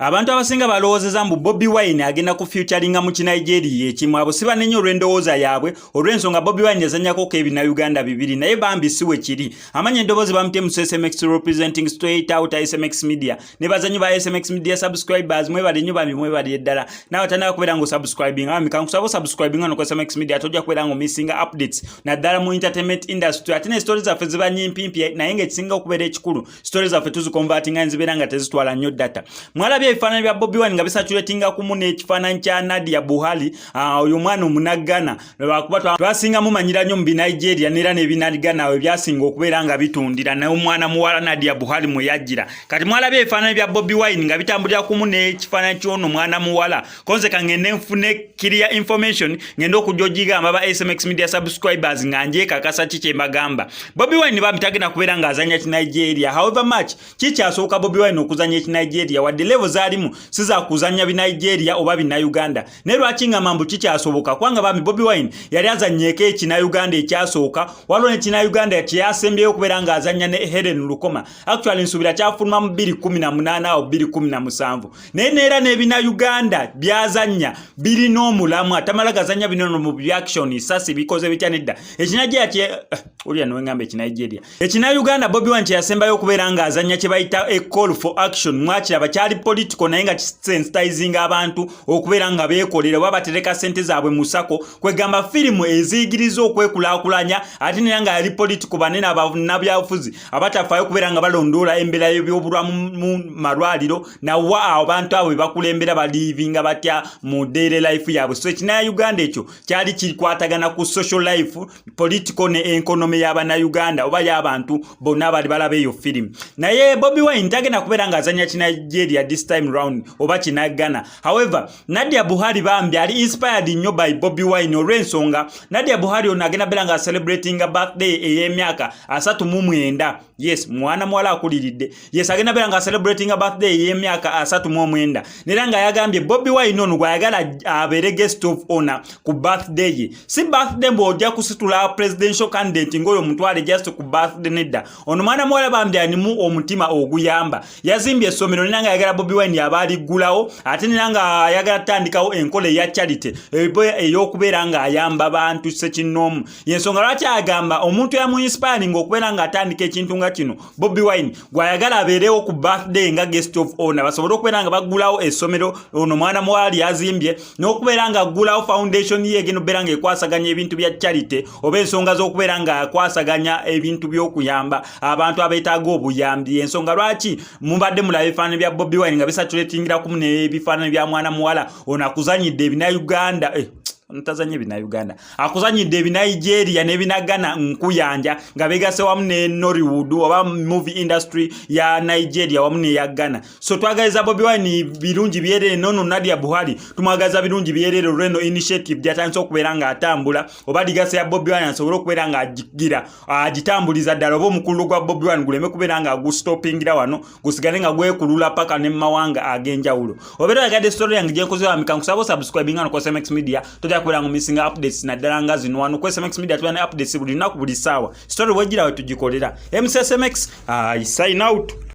Abantu abasinga balowoozeza mbu Bobi Wine agenda ku featuringa mu Nigeria ekimu abo siba nenyo olw'endowooza yaabwe olw'ensonga Bobi Wine yazannyako ebina Uganda bibiri naye bambi si we kiri amanya endoboozi bamutye mu SMX representing straight out SMX media ne bazanyi ba SMX media subscribers mwebale nnyo bambi mwebale eddala nawe tanaka kubeera ngo subscribing ami kankusaba subscribing no ku SMX media tojja kubeera ngo missing updates naddala mu entertainment industry ate ne stories zaffe ziba nyimpimpi naye ng'ekisinga okubeera ekikulu stories zaffe tuzikonvertinga nzibeera nga tezitwala nnyo data mwalabye ebifaananyi bya Bobi Wine nga bisatulatinga kumu n'ekifaananyi kya Nadia Buhari oyo mwana omunaggana lwakuba twasinga mumanyira nnyo mu Nigeria n'era n'ebinaggana we byasinga okubeera nga bitundira naye omwana muwala Nadia Buhari mwe yajjira kati mwalabye ebifaananyi bya Bobi Wine nga bitambulira kumu n'ekifaananyi ky'ono mwana muwala konze kangende nfune clear information ngenda okujogigamba ba SMX media subscribers nga njeekakasa kiki mbagamba Bobi Wine bamitagenda kubeera ng'azanya Nigeria however much kikyasooka Bobi Wine okuzanya Nigeria wadde level zalimu siza kuzanya bi Nigeria oba bi Uganda ne lwaki ngamba mbu kikyasoboka kwanga bami Bobi Wine yali azannyeko ekina Uganda ekyasooka waliwo n'ekina Uganda kyasembyeyo okubeera ng'azanya ne Helen Lukoma actually nsubira kyafuluma mu 2018 awo 2017 naye neera n'ebina Uganda byazanya biri n'omulamu atamala gazanya bino mu reaction sasi bikoze bitya nedda ekinaje ati uriya no ngamba Nigeria ekina Uganda Bobi Wine kyasembayo okubeera ng'azanya kye bayita a call for action mwakira bakyali political naye nga sensitizing abantu okubeera nga beekolera oba batereka sente zaabwe mu sako kwegamba firimu eziyigiriza okwekulaakulanya ate naye nga yali political banene abannabyabufuzi abatafaayo okubeera nga balondoola embeera y'ebyobulamu mu malwaliro nawa abantu abo bakulembera balivinga batya mu daily life yaabwe so ekina Uganda ekyo kyali kikwatagana ku social life political ne economy y'Abannayuganda oba y'abantu bonna bali balaba eyo firimu naye Bobi Wine tagenda kubeera ng'azanya Nigeria this time round oba kinagana however Nadia Buhari bambi ali inspired nnyo by Bobi Wine olw'ensonga Nadia Buhari ono agenda beera nga celebrating a birthday ey'emyaka 39 yes mwana muwala akuliridde yes agenda beera nga celebrating a birthday ey'emyaka 39 nera nga yagambye Bobi Wine ono gwayagala abeere guest of honor ku birthday ye si birthday mbu ojja kusitula presidential candidate ng'oyo mutwale just ku birthday nedda ono mwana muwala bambi animu omutima oguyamba yazimbye essomero nera nga yagala Bobi Wine yabaali gulawo ate nera nga ayagala tandikawo enkola eya charity ey'okubeera nga ayamba bantu sekinoomu yensonga lwaki agamba omuntu yamu inspiring okubeera nga atandika ekintu nga kino Bobi Wine gwayagala abeerewo ku birthday nga guest of honor basobole okubeera nga bagulawo essomero ono mwana muwala yazimbye n'okubeera nga agulawo foundation ye egenda okubeera nga ekwasaganya ebintu bya charity oba ensonga z'okubeera nga akwasaganya ebintu by'okuyamba abantu abeetaaga obuyambi ensonga lwaki mubadde mulaba ebifaananyi bya Bobi Wine nga bisatulatingira kumu n'ebifaananyi bya mwana muwala ono akuzanyidde ebina Uganda ntazanye bina Uganda akuzanyidde ebina Nigeria n'ebinagana nkuyanja nga begase wamu ne Nollywood oba movie industry ya Nigeria wamu ne ya Ghana so twagaliza Bobi Wine birungi byerere nono Nadia Buhari tumwagaza birungi byerere Reno initiative byatandise okubeera nga atambula oba digase ya Bobi Wine asobola okubeera nga agigira agitambuliza ddala oba omukulu gwa Bobi Wine guleme kubeera nga gustopingira wano gusigale nga gwekulula paka ne mawanga agenjawulo obeera gade story yange gye nkoze wa mikankusabo subscribing ano ku SMX media kubeera missing updates naddala nga zino wano ku SMX media tubana updates buli lunaku buli ssaawa story wejjira we tugikolera MSSMX sign out.